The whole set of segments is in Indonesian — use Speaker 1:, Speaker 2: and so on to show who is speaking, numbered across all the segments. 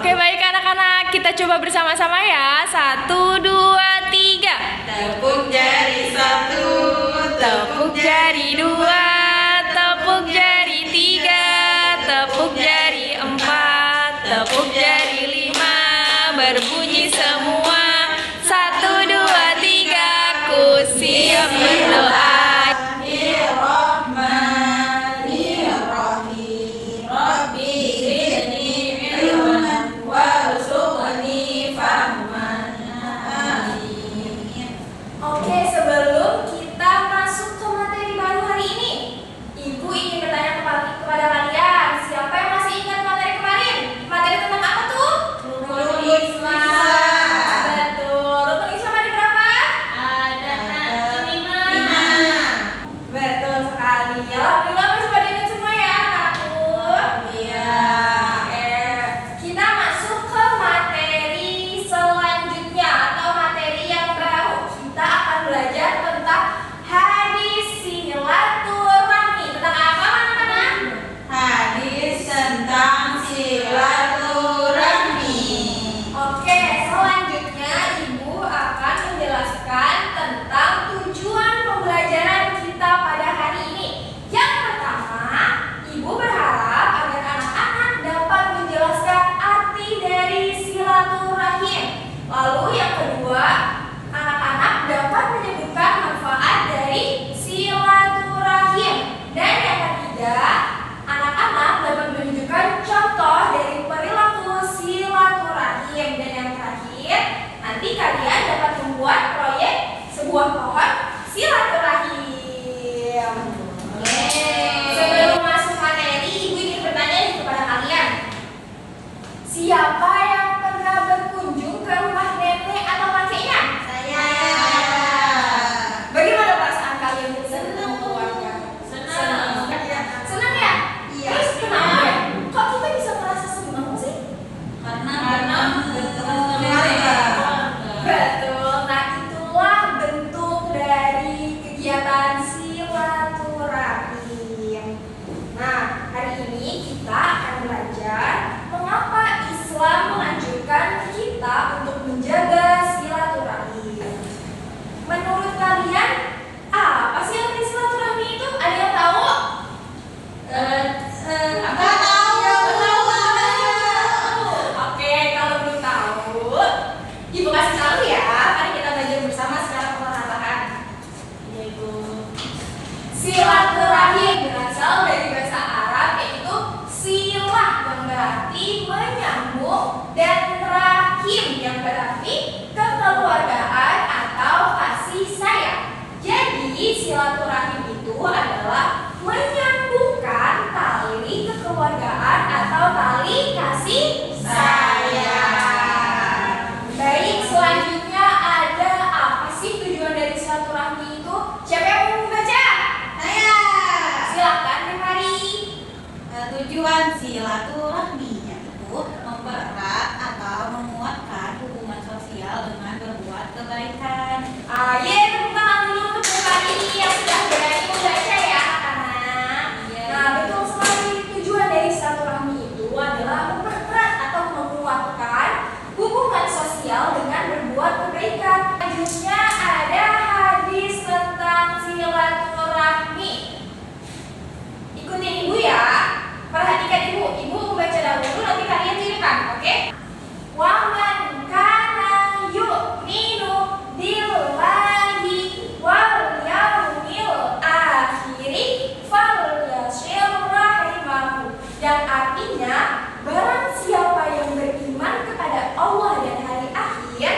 Speaker 1: Oke, baik anak-anak, kita coba bersama-sama ya. 1, 2, 3.
Speaker 2: Tepuk jari 1,
Speaker 1: Tepuk jari 2, tepuk jari 3, tepuk jari 4, tepuk jari 5. Berbunyi semua. 1, 2, 3. Ku siap berdoa. Oke, sebelum kita masuk ke materi baru hari ini, Ibu ingin bertanya kepada kalian, siapa yang masih ingat materi kemarin? Materi tentang apa tuh? Rukun Islam. Betul. Rukun Islam ada berapa? Ada 5. Betul sekali. Alhamdulillah masih pada ingat semua ya anakku.
Speaker 2: Iya.
Speaker 1: Oke, kita masuk ke materi selanjutnya atau materi yang baru. Kita akan belajar tentang hadis silaturahmi. Tentang apa anak-anak?
Speaker 2: Hadis tentang silaturahmi.
Speaker 1: Oke, selanjutnya Ibu akan menjelaskan tentang tujuan pembelajaran kita pada hari ini. Yang pertama, Ibu berharap agar anak-anak dapat menjelaskan arti dari silaturahim. Lalu yang kedua, anak-anak dapat menyebutkan manfaat dari silaturahim. Dan yang ketiga, anak-anak dapat menunjukkan contoh dari perilaku silaturahim. Dan yang terakhir, nanti kalian dapat membuat proyek sebuah pohon silaturahim. Sebelum masuk materi, Ibu ingin bertanya kepada kalian, siapa yang pernah berkunjung ke rumah nenek atau kakeknya?
Speaker 2: Saya.
Speaker 1: Bagaimana perasaan kalian bertemu keluarga?
Speaker 2: Senang.
Speaker 1: Senang ya?
Speaker 2: Iya.
Speaker 1: Terus kenapa ya? Kok kita bisa merasa senang sih?
Speaker 2: Karena bertemu keluarga.
Speaker 1: Betul. Nah, itulah bentuk dari kegiatan silaturahim. Nah, hari ini kita akan belajar mengapa Islam menganjurkan kita untuk menjaga silaturahim. Menurut kalian, apa sih arti silaturahmi itu? Ada yang tahu?
Speaker 2: Apa tahu?
Speaker 1: Oke, kalau belum tahu, Ibu kasih tahu ya. Mari kita belajar bersama secara perlahan-lahan.
Speaker 2: Iya, Ibu.
Speaker 1: Silaturahim berasal dari bahasa Arab yaitu silah yang berarti menyambung dan rahim yang berarti kekeluargaan atau kasih sayang. Jadi silaturahim itu adalah menyambungkan tali kekeluargaan atau tali kasih sayang. Baik, selanjutnya ada apa sih tujuan dari silaturahmi itu? Siapa yang mau membaca?
Speaker 2: Saya.
Speaker 1: Silakan, Mari.
Speaker 2: Tujuan silaturahmi yaitu mempererat atau menguatkan hubungan sosial dengan berbuat kebaikan.
Speaker 1: Tepuk tangan dulu untuk Bu Fani yang sudah berani membaca ya anak-anak.
Speaker 2: Iya.
Speaker 1: Nah, betul sekali. Tujuan dari silaturahmi itu adalah mempererat atau menguatkan hubungan sosial dengan berbuat kebaikan. Selanjutnya ada hadis tentang silaturahmi. Ikutin Ibu ya. Perhatikan Ibu. Ibu membaca dahulu, nanti kalian tirukan, oke? Wa man kana yu'minu billahi wal yaumil akhiri falyasil rahimahu. Yang artinya, barang siapa yang beriman kepada Allah dan hari akhir,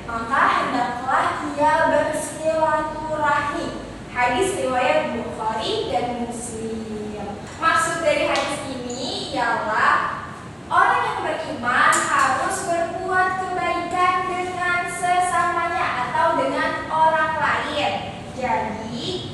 Speaker 1: maka hendaklah ia bersilaturahmi. Hadis riwayat Bukhari dan Muslim. Maksud dari hadis ini ialah orang yang beriman harus berbuat kebaikan dengan sesamanya atau dengan orang lain. Jadi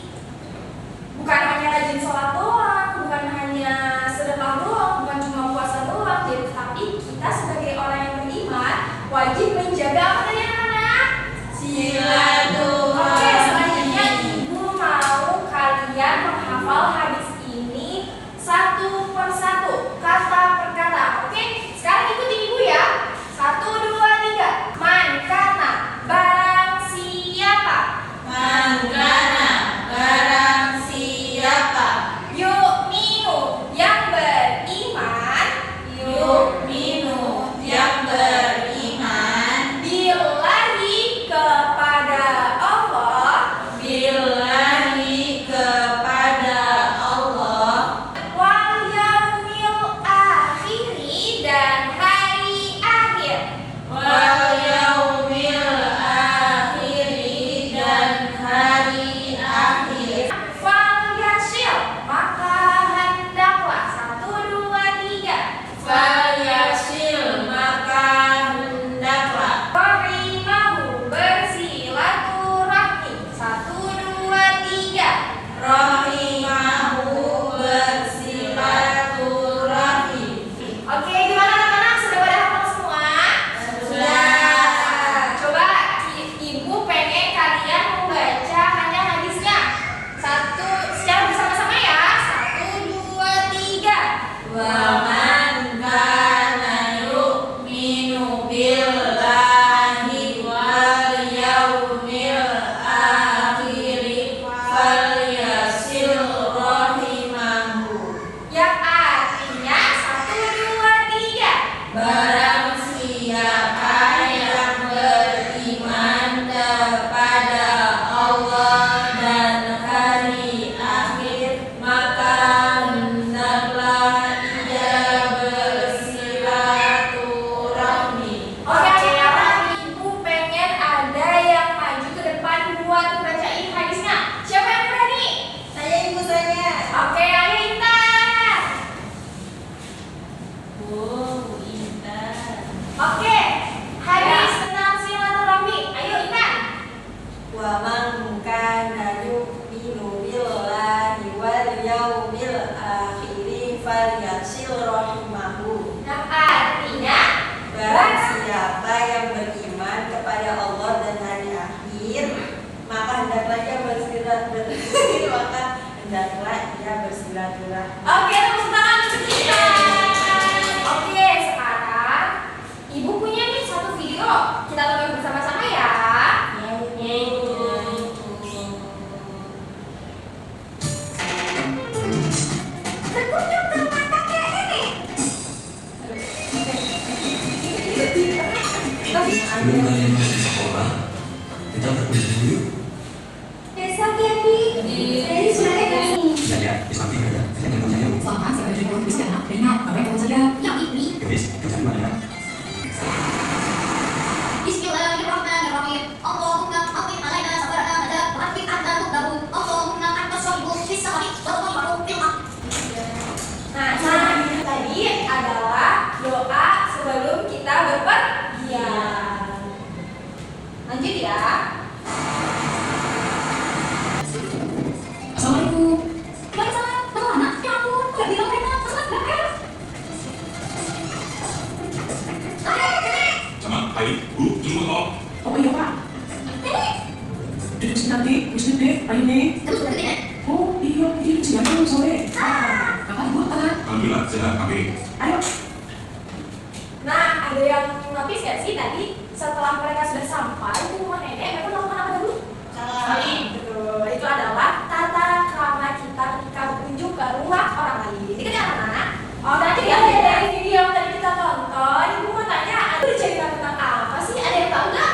Speaker 1: bukan hanya rajin sholat doang, bukan hanya sedekah doang, bukan cuma puasa doang, tapi kita sebagai orang yang beriman wajib menjaga apa tadi anak-anak?
Speaker 2: Silaturahmi.
Speaker 1: Oke, selanjutnya Ibu mau kalian menghafal hadis ini satu persatu, kata per kata. Oke, sekarang ikuti
Speaker 2: Barang siapa yang beriman kepada Allah dan hari akhir, maka hendaklah ia bersilaturahmi.
Speaker 1: Oke, Ibu pengen ada yang maju ke depan buat bacain hadisnya. Siapa yang berani?
Speaker 2: Saya ibu saya.
Speaker 1: Oke, ayo Intan.
Speaker 2: Bu Intan.
Speaker 1: Oke, hadis tentang silaturahmi. Ayo Intan.
Speaker 3: Wa man kana yu'minu billahi wal yawmil akhir falyasil rahimahu.
Speaker 1: Nah, artinya
Speaker 3: Barang siapa yang beriman kepada Allah dan hari akhir, maka hendaklah ia bersilaturahmi.
Speaker 1: Oke, tepuk tangan untuk Intan. Oke, sekarang Ibu punya nih satu video. Kita tonton bersama-sama ya. Berkunjung ke rumah kakek nenek.
Speaker 4: Sebelum kalian masuk sekolah, kita berkunjung dulu.
Speaker 1: Besok ya, Bi. Dari sore nih.
Speaker 4: Ya, ya, di samping ada. Kita nyambung saya.
Speaker 5: Selamat saya dari Polres Anak dengan kawin kawan saya yang ini.
Speaker 4: Guys, kita di mana?
Speaker 5: Bismillahirrahmanirrahim. Allahumma hafid alaina sabarana ada hafid anta tudahu. Allahumma anta sholibu bisahari wa bil
Speaker 1: Nah, tadi adalah doa sebelum kita berpergian. Lanjut ya.
Speaker 5: Assalamualaikum. Waalaikumsalam. Halo anak, ya ampun, nggak bilang mereka selamat berangkat.
Speaker 6: Sama, ayo, Bu, tunggu kok.
Speaker 5: Oh iya pak. Duduk sini nanti, Wisnu deh, ayo nih.
Speaker 2: Terus berarti ya?
Speaker 5: Oh iya, ini siapa sore? Kakak ibu apa?
Speaker 6: Alhamdulillah, sehat, kami.
Speaker 5: Ayo.
Speaker 1: Nah, ada yang notice gak sih tadi setelah mereka sudah sampai ke rumah nenek, mereka melakukan apa dulu?
Speaker 2: Salam.
Speaker 1: Betul, itu adalah tata krama kita ketika berkunjung ke rumah orang lain. Ini kan anak-anak. Oh, tadi ya dari video yang tadi kita tonton, Ibu mau tanya, ada cerita tentang apa sih? Ada yang tahu nggak?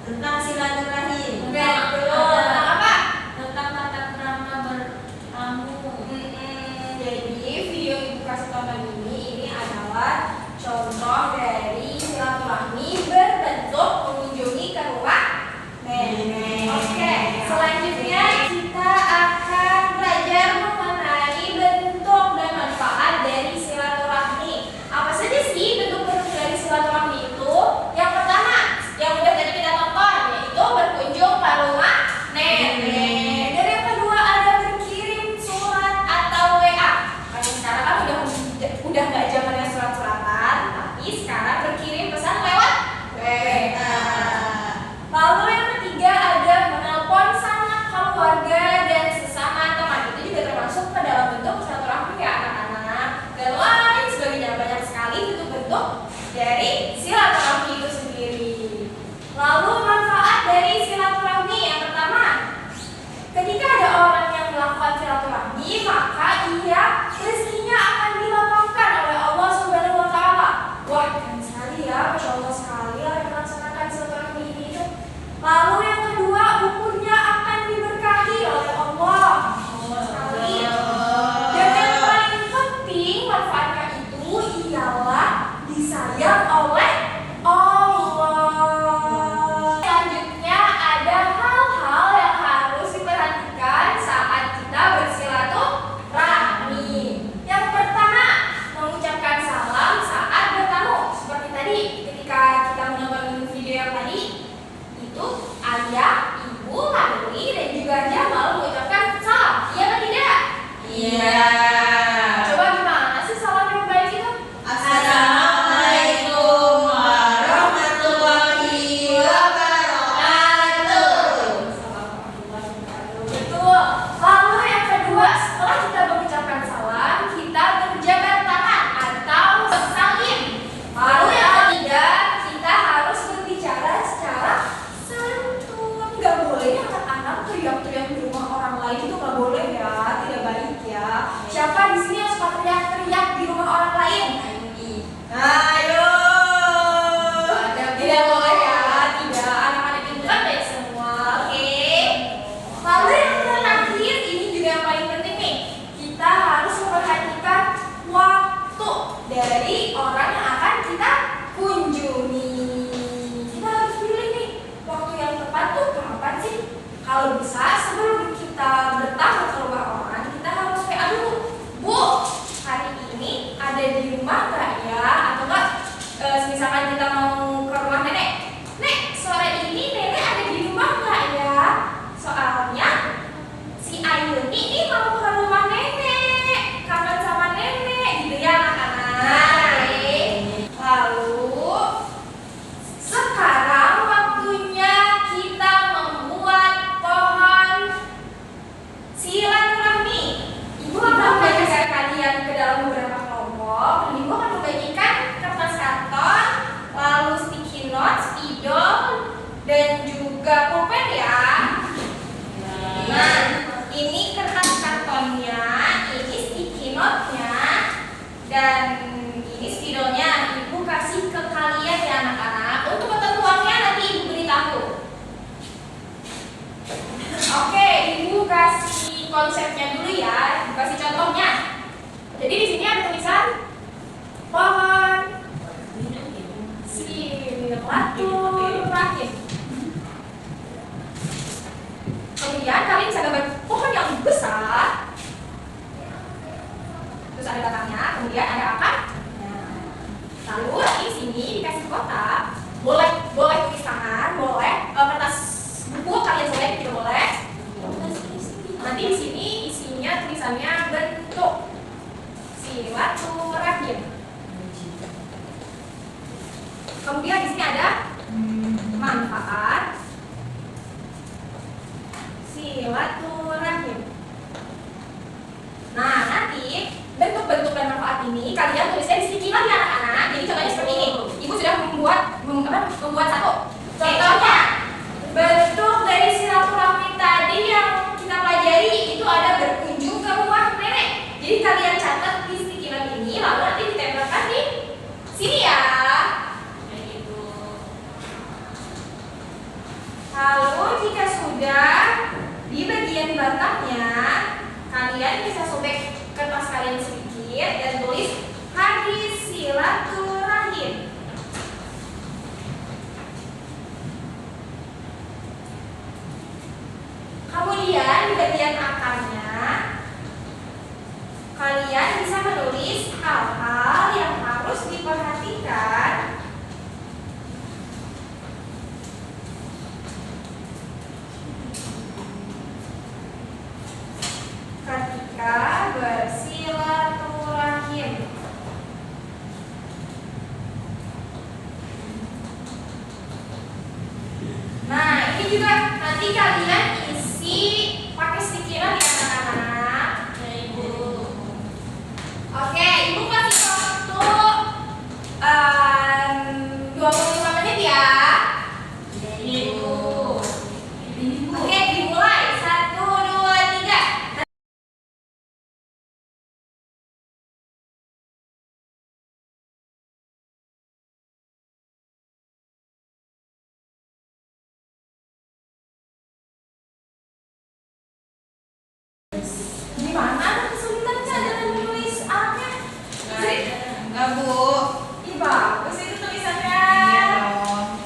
Speaker 3: Tentang silaturahim.
Speaker 1: Betul. Tentang apa?
Speaker 2: Tentang tata krama bertamu.
Speaker 1: Jadi video yang Ibu kasih tonton ini adalah contoh dari silaturahmi berbentuk mengunjungi ke rumah nenek. Oke, selanjutnya kita akan belajar mengenai bentuk dan manfaat dari silaturahmi. Apa saja sih bentuk-bentuk dari silaturahmi itu? Yang pertama, yang udah tadi kita tonton, yaitu berkunjung ke rumah nenek. Dan yang kedua ada berkirim surat atau WA. Karena sekarang kan udah nggak zamannya surat-suratan, tapi sekarang berkirim pesan lewat WA. Lalu yang ketiga ada menelpon sanak keluarga dan sesama teman. Itu juga termasuk ke dalam bentuk silaturahmi ya anak-anak. Dan lain sebagainya, banyak sekali bentuk-bentuk dari silaturahmi itu sendiri. Lalu manfaat dari silaturahmi yang pertama, ketika ada orang yang melakukan silaturahmi, maka ia rezekinya akan dilapangkan oleh Allah Subhanahu wa taala. Wah, keren sekali ya, Masya Allah sekali orang yang melaksanakan silaturahmi ini. Lalu yang kedua, umurnya akan diberkahi oleh Allah. Allah sekali. Dan yang paling penting manfaatnya itu ialah disayang oleh Allah. Selanjutnya ada hal-hal yang harus diperhatikan saat kita bersilaturahmi. Yang pertama, mengucapkan salam saat bertamu. Seperti tadi ketika kita menonton video yang tadi, itu ayah, ibu, Ladli, dan juga Jamal mengucapkan salam. Iya atau tidak?
Speaker 3: Iya.
Speaker 1: Coba gimana sih salam yang baik itu?
Speaker 3: Assalamualaikum
Speaker 1: dari orang yang akan kita kunjungi. Kita harus pilih nih waktu yang tepat tuh kapan sih? Kalau bisa sebelum kita bertamu ke rumah orang, kita harus WA dulu. Bu, hari ini ada di rumah nggak ya? Atau enggak, misalkan kita mau ke rumah nenek. Nek, sore ini nenek ada di rumah nggak ya? Soalnya si Ayu ini mau ke rumah nenek, kangen sama nenek, gitu ya anak-anak. Lalu sekarang waktunya kita membuat pohon silaturahmi. Ibu akan mengajak kalian ke dalam beberapa kelompok. Ibu akan membagikan kertas karton, lalu sticky notes, spidol, dan juga pulpen ya. Nah, ini kertas kartonnya, ini sticky note-nya, dan ini spidolnya. Ibu kasih ke kalian ya anak-anak. Untuk ketentuannya nanti ibu beritahu. Oke, ibu kasih konsepnya dulu ya. Ibu kasih contohnya. Jadi di sini ada tulisan pohon silaturahim. Kemudian kalian bisa gambar pohon yang besar. Terus ada batangnya, kemudian ada akarnya. Lalu di sini dikasih kotak. Boleh tulis tangan, boleh kertas buku kalian boleh, tidak boleh. Nanti di sini isinya tulisannya bentuk silaturahim. Kemudian di sini ada manfaat silaturahim. Nah, nanti bentuk-bentuk dan manfaat ini kalian tulisnya di sticky note ya anak-anak. Jadi contohnya seperti ini. Ibu sudah membuat satu. Contohnya bentuk dari silaturahmi tadi yang kita pelajari itu ada berkunjung ke rumah nenek. Jadi kalian catat di sticky note ini, lalu nanti ditempelkan di sini ya. Lalu jika sudah di bagian batangnya, kalian bisa sobek kertas kalian sedikit dan tulis hadis silaturahim. Kemudian di bagian akarnya, kalian bisa menulis hal-hal yang harus diperhatikan ketika bersilaturahim. Nah, ini juga nanti kalian isi pakai sticky note ya anak-anak.
Speaker 2: Ya, Ibu.
Speaker 1: Oke, ibu kasih waktu 25 menit ya.
Speaker 2: Ya, Ibu.
Speaker 1: Oke, dimulai. 1, 2, 3. Gimana kesulitannya dalam menulis Arabnya?
Speaker 3: Enggak, Bu.
Speaker 1: Ih, bagus itu tulisannya.
Speaker 3: Iya dong.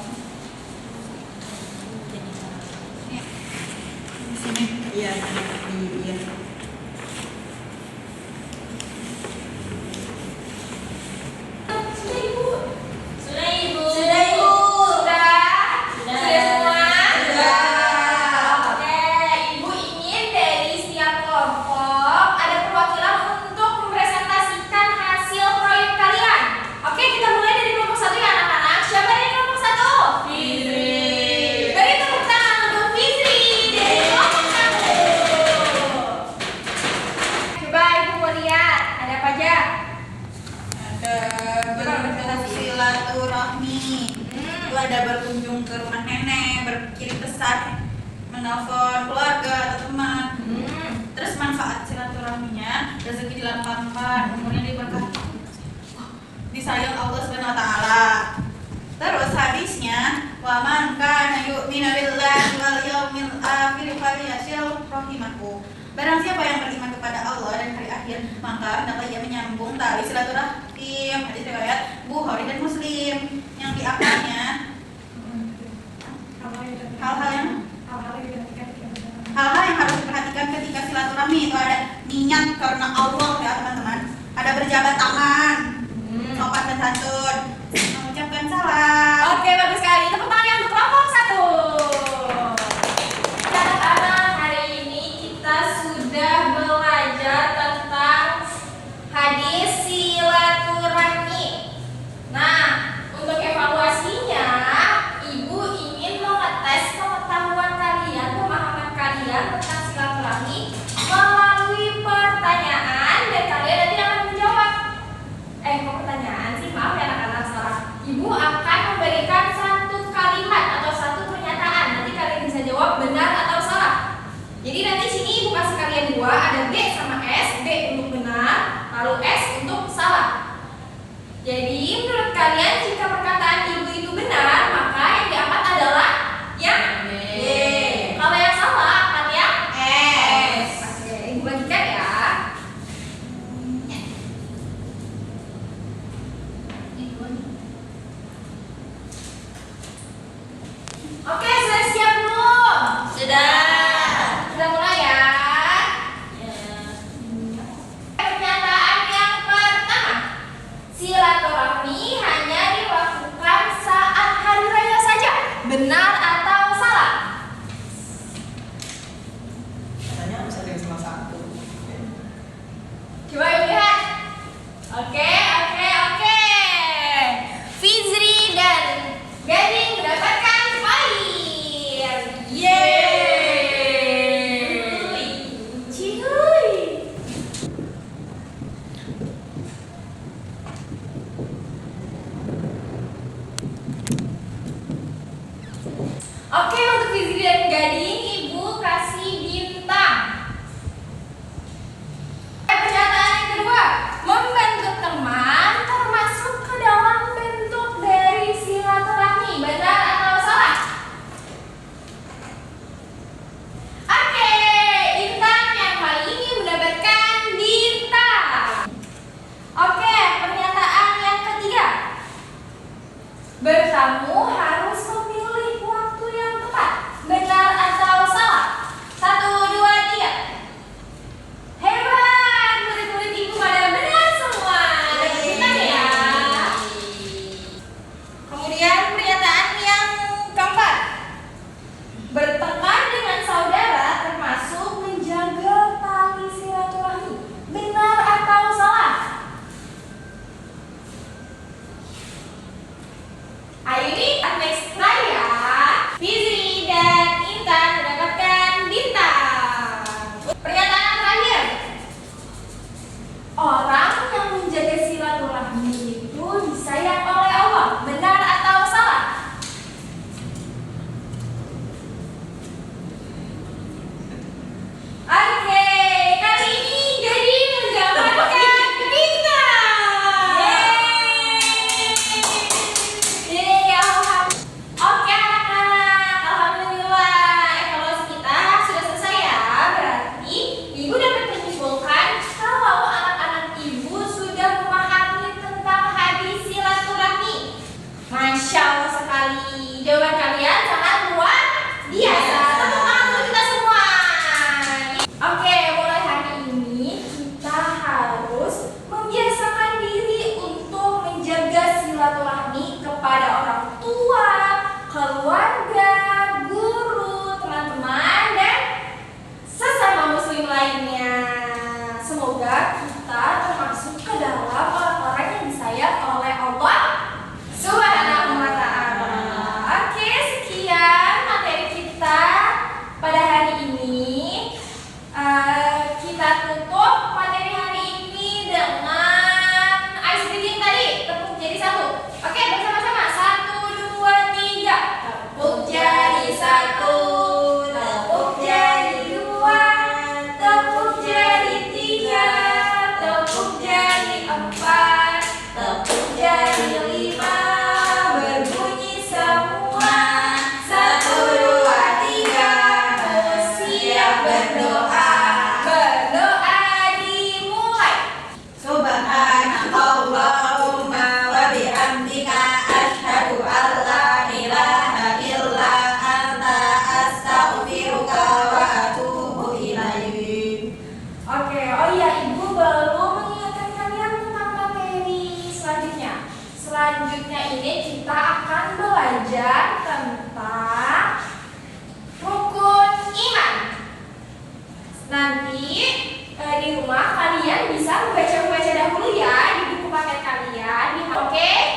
Speaker 3: Di sini. Iya, iya.
Speaker 1: Sudah, Ibu.
Speaker 2: Sudah, Ibu.
Speaker 1: Sudah, Ibu. Sudah?
Speaker 2: Sudah.
Speaker 1: Sudah semua?
Speaker 3: Sudah.
Speaker 1: Oke, Ibu ingin dari setiap kelompok ada perwakilan untuk mempresentasikan hasil proyek kalian. Oke, kita mulai dari kelompok 1 ya anak-anak. Siapa dari kelompok 1?
Speaker 2: Fitri.
Speaker 1: Beri tepuk tangan untuk Fitri dari kelompok 1. Coba Ibu mau lihat, ada apa aja?
Speaker 3: Ada bentuk silaturahmi. Itu ada berkunjung ke rumah nenek, berkirim pesan, menelpon keluarga atau teman. Terus manfaat silaturahminya, rezeki dilapangkan, umurnya diberkati, disayang Allah Subhanahu wa taala. Terus hadisnya, wa man kana yu'minu billahi wal yawmil akhir falyasil rahimahu. Barang siapa yang beriman kepada Allah dan hari akhir, maka hendaklah ia menyambung tali silaturahim.
Speaker 7: Muslim, hadis riwayat Bukhari dan Muslim. Yang diakalnya hal-hal yang harus diperhatikan ketika silaturahmi itu ada niat karena Allah ya teman-teman, ada berjabat tangan, sopan dan santun, mengucapkan salam.
Speaker 1: Oke, bagus sekali. Tepuk tangan untuk kelompok 1. Anak-anak, hari ini kita sudah belajar tentang hadis silaturahmi. Nah, untuk evaluasinya, Ibu ingin mengetes pengetahuan kalian, pemahaman kalian tentang silaturahmi melalui pertanyaan dan kalian nanti akan menjawab. Kok pertanyaan sih? Maaf ya anak-anak, salah. Ibu akan memberikan satu kalimat atau satu pernyataan. Nanti kalian bisa jawab benar atau salah. Jadi nanti sini Ibu kasih kalian dua, ada B sama S. B untuk benar, lalu S untuk salah. Jadi menurut kalian jika perkataan Ibu itu benar, maka yang diangkat adalah yang B. Kalau yang salah angkat yang S. Oke, Ibu bagikan ya. Oke, sudah siap belum?
Speaker 2: Sudah.
Speaker 1: Kita mulai ya.
Speaker 2: Ya.
Speaker 1: Pernyataan yang pertama, silaturahmi hanya dilakukan saat hari raya saja. Benar atau salah?
Speaker 3: Katanya harus ada yang salah satu.
Speaker 1: Coba yuk lihat. Oke. Fizri dan Gading mendapatkan poin. Yeay. Cihuy. Oke, untuk Fizri dan Gading, Ibu kasih bintang. Pernyataan yang kedua, membantu teman termasuk ke dalam bentuk dari silaturahmi. Benar atau salah? Oke, Intan yang kali ini mendapatkan bintang. Oke, pernyataan yang ketiga, bertamu harus memilih waktu yang tepat. Benar atau Selanjutnya ini kita akan belajar tentang rukun iman. Nanti di rumah kalian bisa membaca dahulu ya di buku paket kalian. Oke?